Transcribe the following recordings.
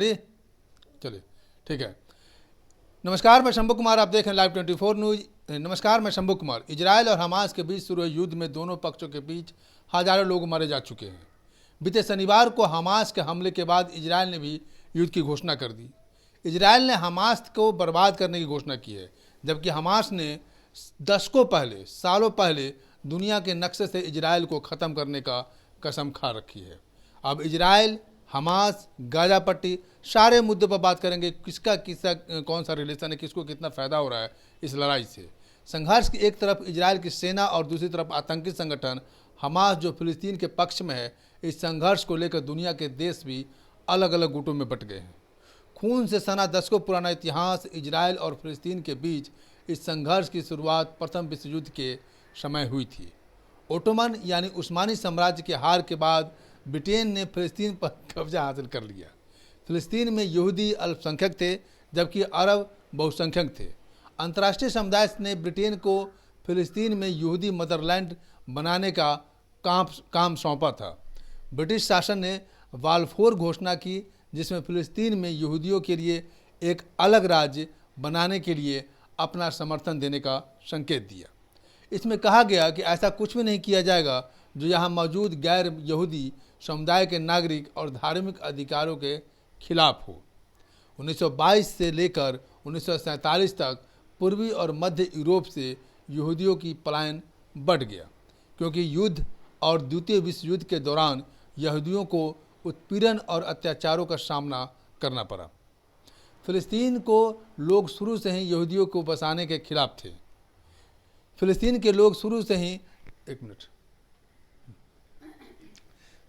Ready? चलिए ठीक है। नमस्कार, मैं शंभू कुमार, आप देख रहे हैं लाइव 24 न्यूज। नमस्कार, मैं शंभू कुमार। इजराइल और हमास के बीच शुरू हुए युद्ध में दोनों पक्षों के बीच हजारों लोग मारे जा चुके हैं। बीते शनिवार को हमास के हमले के बाद इजराइल ने भी युद्ध की घोषणा कर दी। इजराइल ने हमास को बर्बाद करने की घोषणा की है, जबकि हमास ने दशकों पहले, सालों पहले दुनिया के नक्शे से इजराइल को ख़त्म करने का कसम खा रखी है। अब इजराइल, हमास, गाजा पट्टी, सारे मुद्दों पर बात करेंगे। किसका कौन सा रिलेशन है, किसको कितना फ़ायदा हो रहा है इस लड़ाई से। संघर्ष की एक तरफ इजराइल की सेना और दूसरी तरफ आतंकी संगठन हमास जो फिलिस्तीन के पक्ष में है। इस संघर्ष को लेकर दुनिया के देश भी अलग अलग गुटों में बट गए हैं। खून से सना दशकों पुराना इतिहास इजराइल और फिलिस्तीन के बीच इस संघर्ष की शुरुआत प्रथम विश्व युद्ध के समय हुई थी। ओटोमन यानी उस्मानी साम्राज्य के हार के बाद ब्रिटेन ने फिलिस्तीन पर कब्जा हासिल कर लिया। फिलिस्तीन में यहूदी अल्पसंख्यक थे, जबकि अरब बहुसंख्यक थे। अंतर्राष्ट्रीय समुदाय ने ब्रिटेन को फिलिस्तीन में यहूदी मदरलैंड बनाने का काम सौंपा था। ब्रिटिश शासन ने बाल्फोर घोषणा की, जिसमें फिलिस्तीन में यहूदियों के लिए एक अलग राज्य बनाने के लिए अपना समर्थन देने का संकेत दिया। इसमें कहा गया कि ऐसा कुछ भी नहीं किया जाएगा जो यहाँ मौजूद गैर यहूदी समुदाय के नागरिक और धार्मिक अधिकारों के खिलाफ हो। 1922 से लेकर 1947 तक पूर्वी और मध्य यूरोप से यहूदियों की पलायन बढ़ गया, क्योंकि युद्ध और द्वितीय विश्व युद्ध के दौरान यहूदियों को उत्पीड़न और अत्याचारों का सामना करना पड़ा। फिलिस्तीन को लोग शुरू से ही यहूदियों को बसाने के खिलाफ थे। फिलिस्तीन के लोग शुरू से ही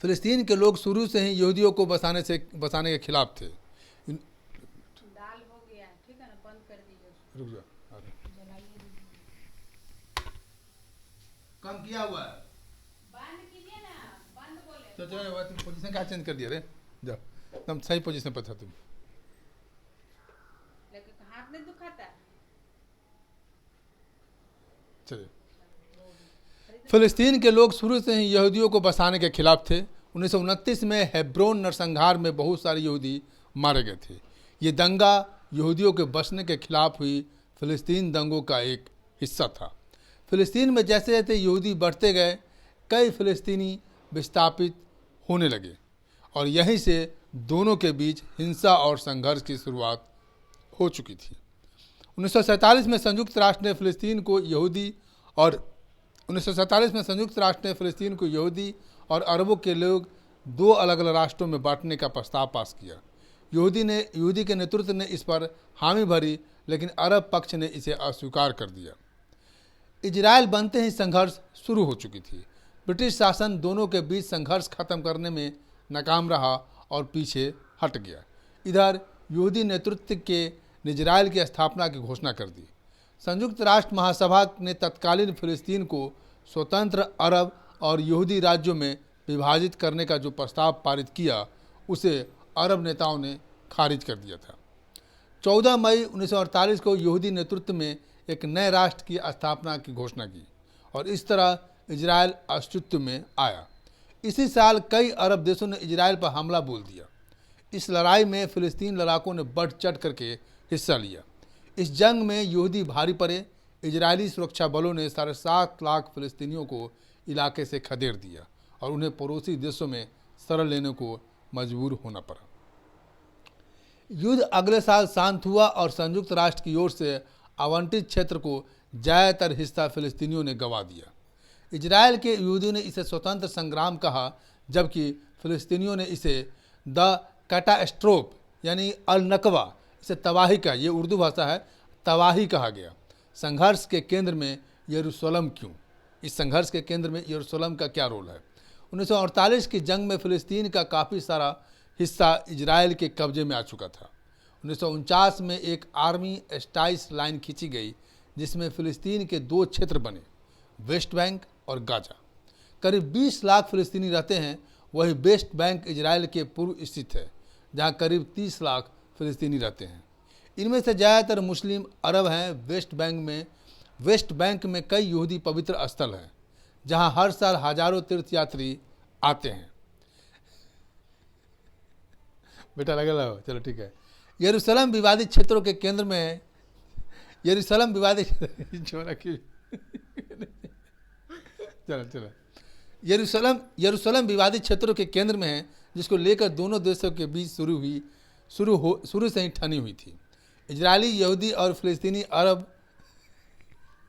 फिलिस्तीन के लोग शुरू से ही यहूदियों को बसाने के खिलाफ थे। दाल हो गया, ठीक है ना, बंद कर दीजिए। रुक जा, कम किया हुआ है, बंद कीजिए ना, बंद बोले। तो चलो तुम पोजीशन क्या चेंज कर दिया रे? जा, तुम सही पोजीशन पर था तुम। लेकिन हाथ नहीं दुखाता। चलिए, फिलिस्तीन के लोग शुरू से ही यहूदियों को बसाने के खिलाफ थे। 1929 में हेब्रोन नरसंहार में बहुत सारे यहूदी मारे गए थे। ये दंगा यहूदियों के बसने के खिलाफ हुई फिलिस्तीन दंगों का एक हिस्सा था। फिलिस्तीन में जैसे जैसे यहूदी बढ़ते गए, कई फिलिस्तीनी विस्थापित होने लगे और यहीं से दोनों के बीच हिंसा और संघर्ष की शुरुआत हो चुकी थी। 1947 में संयुक्त राष्ट्र ने फिलिस्तीन को यहूदी और अरबों के लोग दो अलग अलग राष्ट्रों में बांटने का प्रस्ताव पास किया। यहूदी के नेतृत्व ने इस पर हामी भरी, लेकिन अरब पक्ष ने इसे अस्वीकार कर दिया। इजराइल बनते ही संघर्ष शुरू हो चुकी थी। ब्रिटिश शासन दोनों के बीच संघर्ष खत्म करने में नाकाम रहा और पीछे हट गया। इधर यहूदी नेतृत्व ने इजराइल की स्थापना की घोषणा कर दी। संयुक्त राष्ट्र महासभा ने तत्कालीन फिलिस्तीन को स्वतंत्र अरब और यहूदी राज्यों में विभाजित करने का जो प्रस्ताव पारित किया, उसे अरब नेताओं ने खारिज कर दिया था। 14 मई 1948 को यहूदी नेतृत्व में एक नए राष्ट्र की स्थापना की घोषणा की और इस तरह इजराइल अस्तित्व में आया। इसी साल कई अरब देशों ने इजराइल पर हमला बोल दिया। इस लड़ाई में फिलिस्तीन लड़ाकों ने बढ़ चढ़ करके हिस्सा लिया। इस जंग में यहूदी भारी पड़े। इजरायली सुरक्षा बलों ने 7.5 लाख फिलिस्तीनियों को इलाके से खदेड़ दिया और उन्हें पड़ोसी देशों में शरण लेने को मजबूर होना पड़ा। युद्ध अगले साल शांत हुआ और संयुक्त राष्ट्र की ओर से आवंटित क्षेत्र को ज़्यादातर हिस्सा फिलिस्तीनियों ने गंवा दिया। इजराइल के यहूदियों ने इसे स्वतंत्र संग्राम कहा, जबकि फिलिस्तीनियों ने इसे द कैटास्ट्रोफ यानी अल नकवा, इसे तबाही का, ये उर्दू भाषा है, तबाही कहा गया। संघर्ष के केंद्र में यरूशलेम क्यों? इस संघर्ष के केंद्र में यरूशलेम का क्या रोल है? 1948 की जंग में फिलिस्तीन का काफ़ी सारा हिस्सा इजराइल के कब्जे में आ चुका था। 1949 में एक आर्मी स्टाइस लाइन खींची गई, जिसमें फिलिस्तीन के दो क्षेत्र बने, वेस्ट बैंक और गाजा। करीब 20 लाख फिलिस्तीनी रहते हैं। वही वेस्ट बैंक इजराइल के पूर्व स्थित है, जहां करीब 30 लाख फिलिस्तीनी रहते हैं। इनमें से ज़्यादातर मुस्लिम अरब हैं। वेस्ट बैंक में कई यहूदी पवित्र स्थल हैं, जहां हर साल हजारों तीर्थयात्री आते हैं। बेटा लगे लो, चलो ठीक है। यरूशलेम विवादित क्षेत्रों के केंद्र में है। यरूशलेम विवादित छोरा की चलो चलो। यरूशलेम विवादित क्षेत्रों के केंद्र में है, जिसको लेकर दोनों देशों के बीच शुरू से ही ठनी हुई थी। इजरायली, यहूदी और फिलिस्तीनी अरब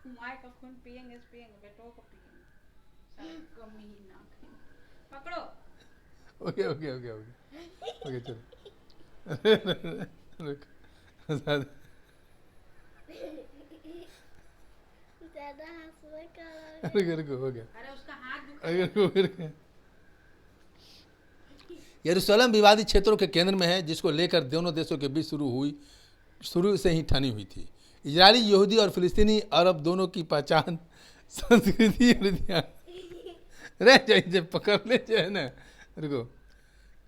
माय का खून पिएंगे बेटों को पिएंगे, साला कमी ही ना खाएं। पकड़ो। Okay okay okay okay okay चलो। रुक, ज्यादा हंसने का रुको रुको, हो गया। अरे उसका हाथ दुखा अरे रुको, रुको। यरूशलेम विवादित क्षेत्रों के केंद्र में है, जिसको लेकर दोनों देशों के बीच शुरू से ही ठनी हुई थी। इजरायली, यहूदी और फिलिस्तीनी अरब दोनों की पहचान, संस्कृति और इतिहास रह जाइए, पकड़ ले जो है ना। रुको।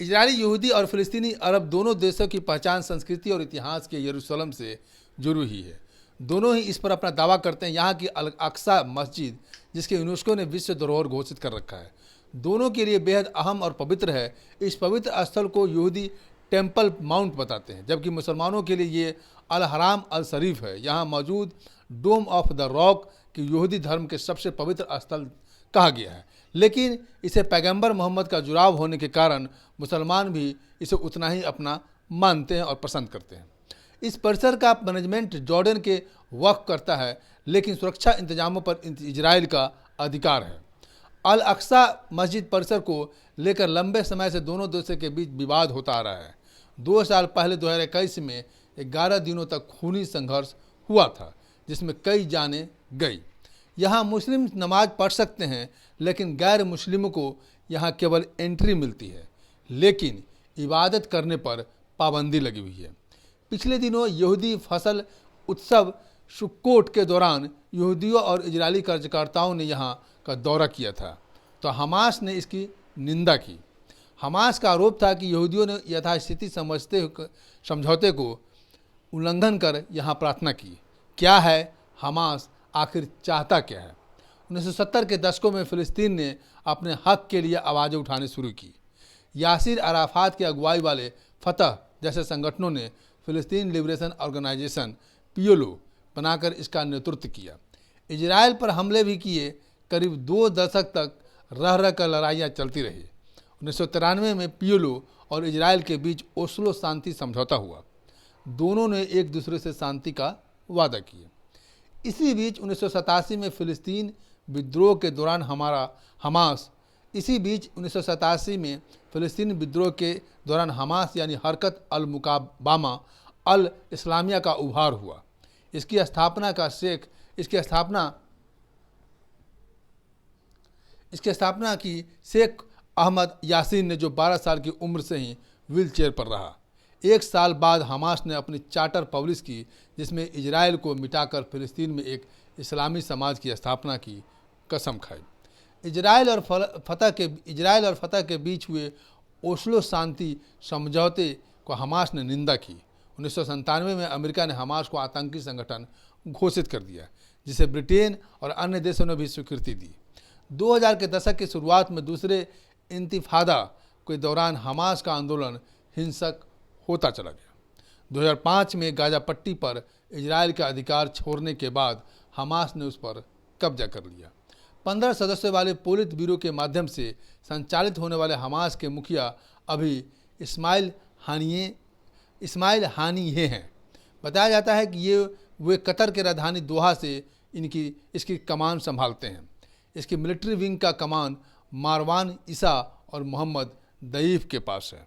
इजरायली, यहूदी और फिलिस्तीनी अरब दोनों देशों की पहचान संस्कृति और इतिहास के यरूशलेम से जुड़ी हुई है। दोनों ही इस पर अपना दावा करते हैं। यहाँ की अल अक्सा मस्जिद, जिसके यूनेस्को ने विश्व धरोहर घोषित कर रखा है, दोनों के लिए बेहद अहम और पवित्र है। इस पवित्र स्थल को यहूदी टेम्पल माउंट बताते हैं, जबकि मुसलमानों के लिए ये अल हराम अल शरीफ है। यहाँ मौजूद डोम ऑफ द रॉक की यहूदी धर्म के सबसे पवित्र स्थल कहा गया है, लेकिन इसे पैगंबर मोहम्मद का जुड़ाव होने के कारण मुसलमान भी इसे उतना ही अपना मानते हैं और पसंद करते हैं। इस परिसर का मैनेजमेंट जॉर्डन के वक्फ करता है, लेकिन सुरक्षा इंतजामों पर इजराइल का अधिकार है। अल अक्सा मस्जिद परिसर को लेकर लंबे समय से दोनों देशों के बीच विवाद होता आ रहा है। 2 साल पहले 2021 में 11 दिनों तक खूनी संघर्ष हुआ था, जिसमें कई जानें गई। यहाँ मुस्लिम नमाज पढ़ सकते हैं, लेकिन गैर मुस्लिमों को यहाँ केवल एंट्री मिलती है, लेकिन इबादत करने पर पाबंदी लगी हुई है। पिछले दिनों यहूदी फसल उत्सव सुक्कोट के दौरान यहूदियों और इजरायली कार्यकर्ताओं ने यहाँ का दौरा किया था, तो हमास ने इसकी निंदा की। हमास का आरोप था कि यहूदियों ने यथास्थिति समझौते को उल्लंघन कर यहाँ प्रार्थना की। क्या है हमास, आखिर चाहता क्या है? 1970 के दशकों में फिलिस्तीन ने अपने हक के लिए आवाज़ें उठाने शुरू की। यासिर अराफात की अगुवाई वाले फतह जैसे संगठनों ने फिलिस्तीन लिबरेशन ऑर्गेनाइजेशन PLO बनाकर इसका नेतृत्व किया। इजराइल पर हमले भी किए। करीब 2 दशक तक रह रह कर लड़ाइयाँ चलती रही। 1993 में PLO और इजराइल के बीच ओस्लो शांति समझौता हुआ। दोनों ने एक दूसरे से शांति का वादा किया। इसी बीच 1987 में फिलिस्तीन विद्रोह के दौरान हमास यानी हरकत अल मुकाबामा अल इस्लामिया का उभार हुआ। इसकी स्थापना की शेख अहमद यासीन ने, जो 12 साल की उम्र से ही व्हील चेयर पर रहा। 1 साल बाद हमास ने अपनी चार्टर पब्लिश की, जिसमें इजराइल को मिटाकर फिलिस्तीन में एक इस्लामी समाज की स्थापना की कसम खाई। इजराइल और फतह के बीच हुए ओस्लो शांति समझौते को हमास ने निंदा की। 1997 में अमेरिका ने हमास को आतंकी संगठन घोषित कर दिया, जिसे ब्रिटेन और अन्य देशों ने भी स्वीकृति दी। 2000 के दशक की शुरुआत में दूसरे इंतिफादा के दौरान हमास का आंदोलन हिंसक होता चला गया। 2005 में गाजा पट्टी पर इजराइल का अधिकार छोड़ने के बाद हमास ने उस पर कब्जा कर लिया। 15 सदस्यों वाले पोलित ब्यूरो के माध्यम से संचालित होने वाले हमास के मुखिया अभी इस्माइल हानिये हैं। बताया जाता है कि वे कतर के राजधानी दोहा से इसकी कमान संभालते हैं। इसकी मिलिट्री विंग का कमान मारवान ईसा और मोहम्मद दईफ के पास है।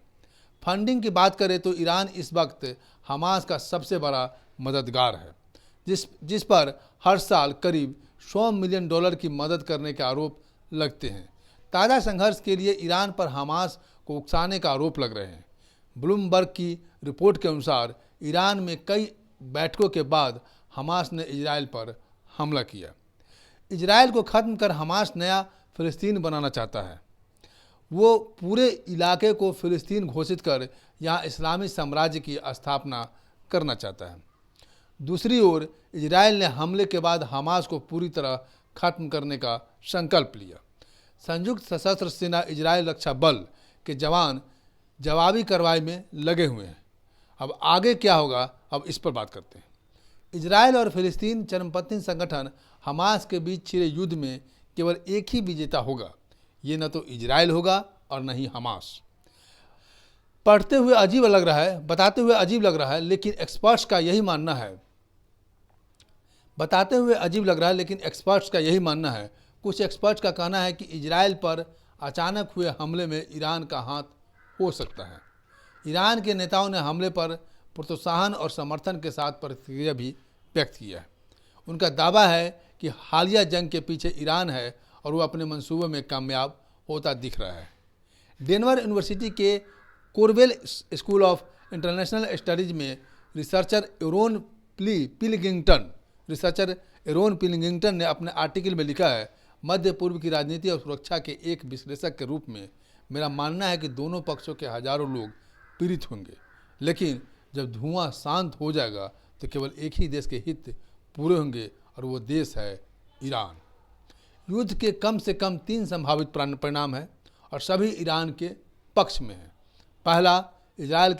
फंडिंग की बात करें तो ईरान इस वक्त हमास का सबसे बड़ा मददगार है, जिस पर हर साल करीब $100 मिलियन की मदद करने के आरोप लगते हैं। ताज़ा संघर्ष के लिए ईरान पर हमास को उकसाने का आरोप लग रहे हैं। ब्लूमबर्ग की रिपोर्ट के अनुसार ईरान में कई बैठकों के बाद हमास ने इजराइल पर हमला किया। इजराइल को ख़त्म कर हमास नया फ़िलिस्तीन बनाना चाहता है। वो पूरे इलाके को फ़िलिस्तीन घोषित कर यहाँ इस्लामी साम्राज्य की स्थापना करना चाहता है। दूसरी ओर इजराइल ने हमले के बाद हमास को पूरी तरह खत्म करने का संकल्प लिया। संयुक्त सशस्त्र सेना इजराइल रक्षा बल के जवान जवाबी कार्रवाई में लगे हुए हैं। अब आगे क्या होगा, अब इस पर बात करते हैं। इजराइल और फिलिस्तीन चरमपंथी संगठन हमास के बीच छिड़े युद्ध में केवल एक ही विजेता होगा, ये न तो इजराइल होगा और न ही हमास। पढ़ते हुए अजीब लग रहा है, बताते हुए अजीब लग रहा है, लेकिन एक्सपर्ट्स का यही मानना है, बताते हुए अजीब लग रहा है लेकिन एक्सपर्ट्स का यही मानना है। कुछ एक्सपर्ट्स का कहना है कि इजराइल पर अचानक हुए हमले में ईरान का हाथ हो सकता है। ईरान के नेताओं ने हमले पर प्रोत्साहन और समर्थन के साथ प्रतिक्रिया भी व्यक्त किया है। उनका दावा है कि हालिया जंग के पीछे ईरान है और वो अपने मंसूबों में कामयाब होता दिख रहा है। डेनवर यूनिवर्सिटी के कोरवेल स्कूल ऑफ इंटरनेशनल स्टडीज में रिसर्चर एरोन पिलिंगिंगटन ने अपने आर्टिकल में लिखा है, मध्य पूर्व की राजनीति और सुरक्षा के एक विश्लेषक के रूप में मेरा मानना है कि दोनों पक्षों के हजारों लोग पीड़ित होंगे, लेकिन जब धुआं शांत हो जाएगा तो केवल एक ही देश के हित पूरे होंगे और वो देश है ईरान। युद्ध के कम से कम 3 संभावित परिणाम हैं और सभी ईरान के पक्ष में हैं। पहला, इजराइल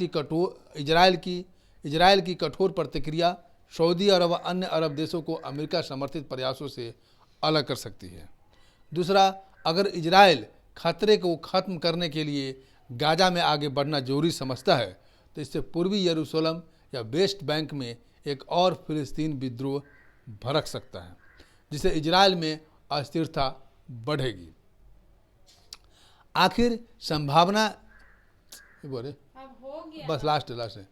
की कठोर प्रतिक्रिया सऊदी अरब व अन्य अरब देशों को अमेरिका समर्थित प्रयासों से अलग कर सकती है। दूसरा, अगर इजराइल खतरे को खत्म करने के लिए गाजा में आगे बढ़ना जरूरी समझता है तो इससे पूर्वी यरूशलेम या वेस्ट बैंक में एक और फिलिस्तीन विद्रोह भड़क सकता है, जिससे इजराइल में अस्थिरता बढ़ेगी। आखिर संभावना बोले अब हो गया। बस लास्ट है।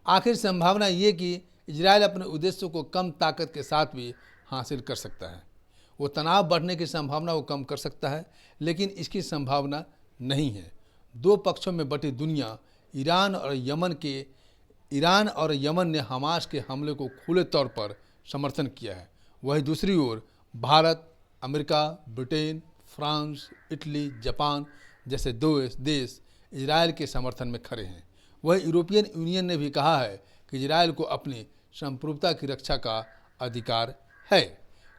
आखिर संभावना ये कि इजराइल अपने उद्देश्यों को कम ताकत के साथ भी हासिल कर सकता है। वो तनाव बढ़ने की संभावना को कम कर सकता है, लेकिन इसकी संभावना नहीं है। 2 पक्षों में बटी दुनिया, ईरान और यमन ने हमास के हमले को खुले तौर पर समर्थन किया है। वहीं दूसरी ओर Bharat, America, Britain, France, Italy, Japan जैसे 2 देश इजराइल के समर्थन में खड़े हैं। वहीं यूरोपियन यूनियन ने भी कहा है कि इजराइल को अपनी संप्रभुता की रक्षा का अधिकार है।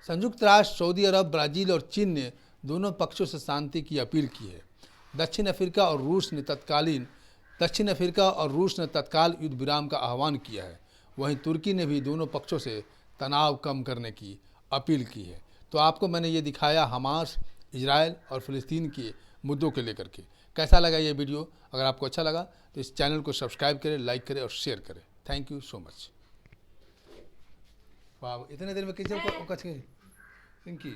संयुक्त राष्ट्र, सऊदी अरब, ब्राज़ील और चीन ने दोनों पक्षों से शांति की अपील की है। दक्षिण अफ्रीका और रूस ने तत्काल युद्ध विराम का आह्वान किया है। वहीं तुर्की ने भी दोनों पक्षों से तनाव कम करने की अपील की है। तो आपको मैंने ये दिखाया हमास, इजराइल और फिलिस्तीन के मुद्दों के लेकर के। कैसा लगा ये वीडियो? अगर आपको अच्छा लगा तो इस चैनल को सब्सक्राइब करें, लाइक करें और शेयर करें। Thank you so much. वाह, इतने देर में कैसे कच गई? Thank you.